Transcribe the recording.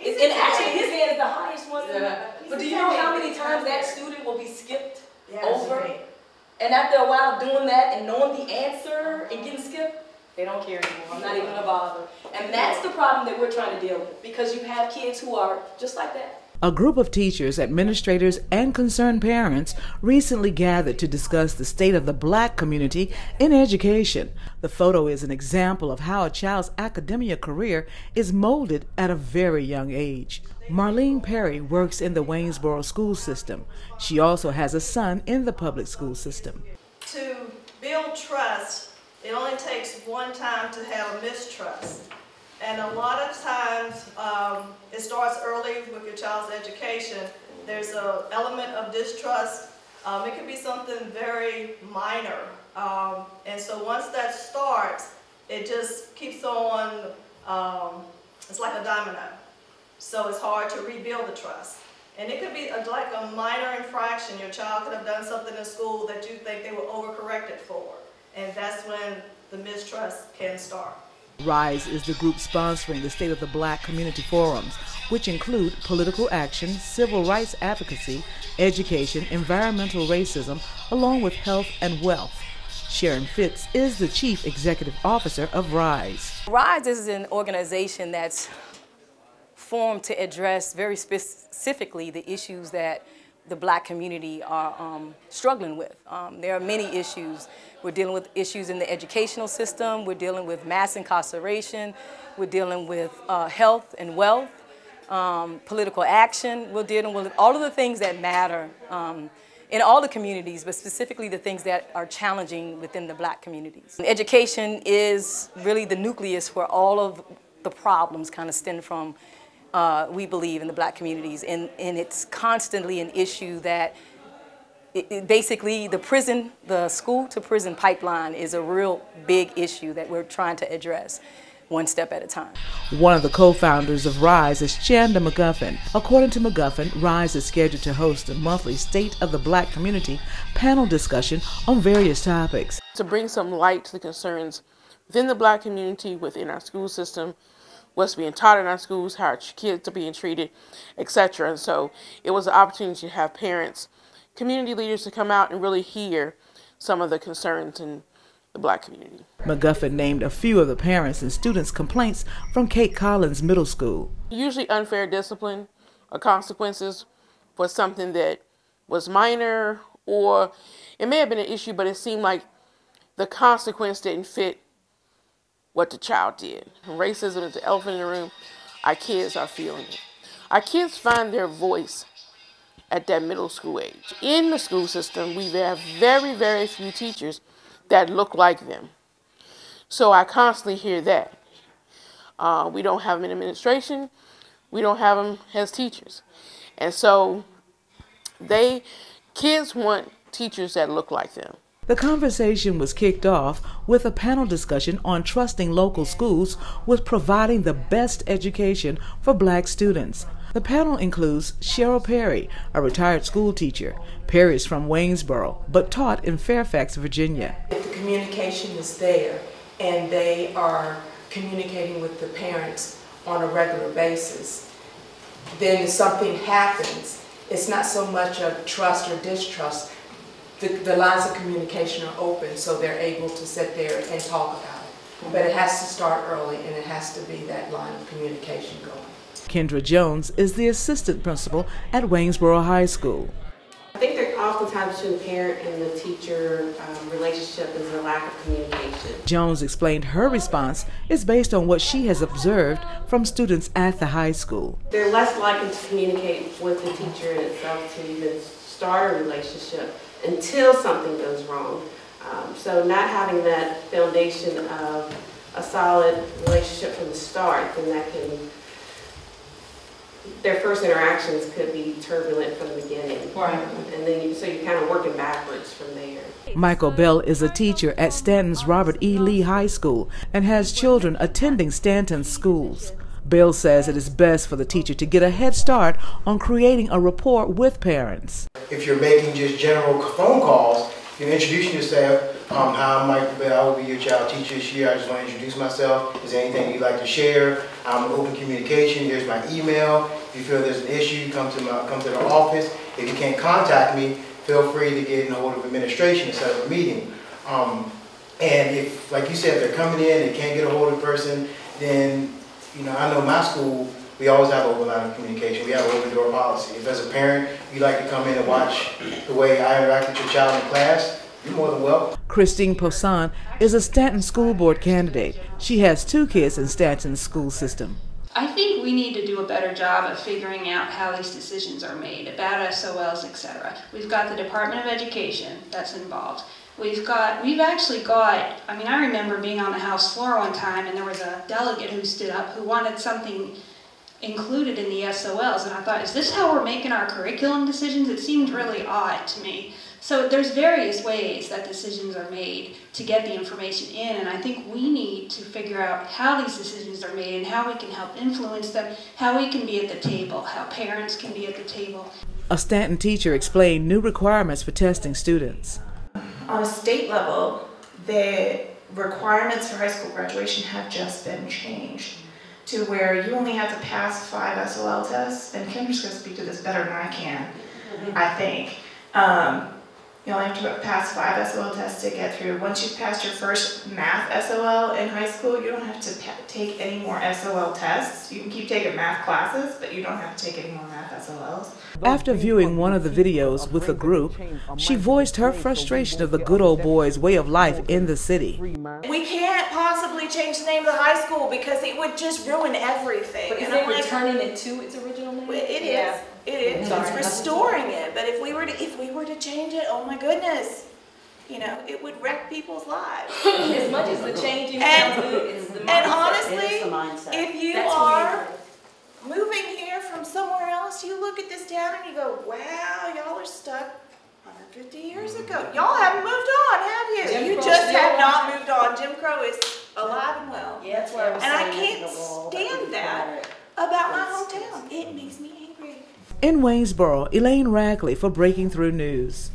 And actually his hand is the highest one. Yeah. But do you know how many times that student will be skipped over? Right. And after a while doing that and knowing the answer and getting skipped, they don't care anymore. I'm not even a bother. And that's the problem that we're trying to deal with, because you have kids who are just like that. A group of teachers, administrators, and concerned parents recently gathered to discuss the state of the Black community in education. The photo is an example of how a child's academia career is molded at a very young age. Marlene Perry works in the Waynesboro school system. She also has a son in the public school system. To build trust, it only takes one time to have a mistrust. And a lot of times, it starts early with your child's education. There's an element of distrust. It could be something very minor. And so once that starts, it just keeps on, it's like a domino. So it's hard to rebuild the trust. And it could be like a minor infraction. Your child could have done something in school that you think they were overcorrected for. And that's when the mistrust can start. RISE is the group sponsoring the State of the Black Community Forums, which include political action, civil rights advocacy, education, environmental racism, along with health and wealth. Sharon Fitz is the Chief Executive Officer of RISE. RISE is an organization that's formed to address very specifically the issues that the Black community are struggling with. There are many issues. We're dealing with issues in the educational system. We're dealing with mass incarceration. We're dealing with health and wealth, political action. We're dealing with all of the things that matter in all the communities, but specifically the things that are challenging within the Black communities. Education is really the nucleus where all of the problems kind of stem from, we believe, in the Black communities. And it's constantly an issue that basically the school to prison pipeline is a real big issue that we're trying to address one step at a time. One of the co-founders of RISE is Chanda McGuffin. According to McGuffin, RISE is scheduled to host a monthly State of the Black Community panel discussion on various topics. To bring some light to the concerns within the Black community, within our school system, what's being taught in our schools, how our kids are being treated, etc. And so it was an opportunity to have parents, community leaders to come out and really hear some of the concerns in the Black community. McGuffin named a few of the parents and students' complaints from Kate Collins Middle School. Usually unfair discipline or consequences for something that was minor, or it may have been an issue, but it seemed like the consequence didn't fit what the child did. Racism is the elephant in the room. Our kids are feeling it. Our kids find their voice at that middle school age. In the school system, we have very, very few teachers that look like them. So I constantly hear that. We don't have them in administration. We don't have them as teachers. And so kids want teachers that look like them. The conversation was kicked off with a panel discussion on trusting local schools with providing the best education for Black students. The panel includes Cheryl Perry, a retired school teacher. Perry is from Waynesboro, but taught in Fairfax, Virginia. If the communication is there and they are communicating with the parents on a regular basis, then if something happens, it's not so much a trust or distrust. The lines of communication are open, so they're able to sit there and talk about it. But it has to start early, and it has to be that line of communication going. Kendra Jones is the assistant principal at Waynesboro High School. I think that oftentimes between the parent and the teacher relationship is a lack of communication. Jones explained her response is based on what she has observed from students at the high school. They're less likely to communicate with the teacher in itself to even start a relationship until something goes wrong. So not having that foundation of a solid relationship from the start, then their first interactions could be turbulent from the beginning. Right. And then so you're kind of working backwards from there. Michael Bell is a teacher at Stanton's Robert E. Lee High School and has children attending Stanton's schools. Bell says it is best for the teacher to get a head start on creating a rapport with parents. If you're making just general phone calls, you're introducing yourself, Hi, I'm Mike Bell. I will be your child teacher this year. I just want to introduce myself. Is there anything you'd like to share? I'm open communication. Here's my email. If you feel there's an issue, come to the office. If you can't contact me, feel free to get in hold of administration and set up a meeting. And if, like you said, they're coming in, they can't get a hold of the person, then, you know, I know my school, we always have open line of communication. We have an open door policy. If as a parent, you'd like to come in and watch the way I interact with your child in class, you're more than welcome. Christine Poussin is a Staunton school board candidate. She has 2 kids in Staunton's school system. I think we need to do a better job of figuring out how these decisions are made about SOLs, etc. We've got the Department of Education that's involved. We've actually got, I mean, I remember being on the House floor one time and there was a delegate who stood up who wanted something included in the SOLs, and I thought, is this how we're making our curriculum decisions? It seemed really odd to me. So there's various ways that decisions are made to get the information in, and I think we need to figure out how these decisions are made and how we can help influence them, how we can be at the table, how parents can be at the table. A Staunton teacher explained new requirements for testing students. On a state level, the requirements for high school graduation have just been changed to where you only have to pass 5 SOL tests, and Kendra's going to speak to this better than I can, I think. You only have to pass 5 SOL tests to get through. Once you've passed your first math SOL in high school, you don't have to take any more SOL tests. You can keep taking math classes, but you don't have to take any more math SOLs. After viewing one of the videos with the group, she voiced her frustration of the good old boys' way of life in the city. We can't possibly change the name of the high school because it would just ruin everything. But is it returning it to its original name? It is. It is. It's restoring it. But if we were to change it, oh my goodness, you know, it would wreck people's lives. As much as the changing sounds good, it's the mindset. And honestly, if you are moving here from somewhere else, you look at this town and you go, wow, y'all are stuck 150 years ago. Y'all haven't moved on, have you? You just have not moved on. Jim Crow is alive and well. Yeah, that's what I was saying. And I saying. can't stand that about my hometown. It makes me angry. In Waynesboro, Elaine Rackley for Breaking Through News.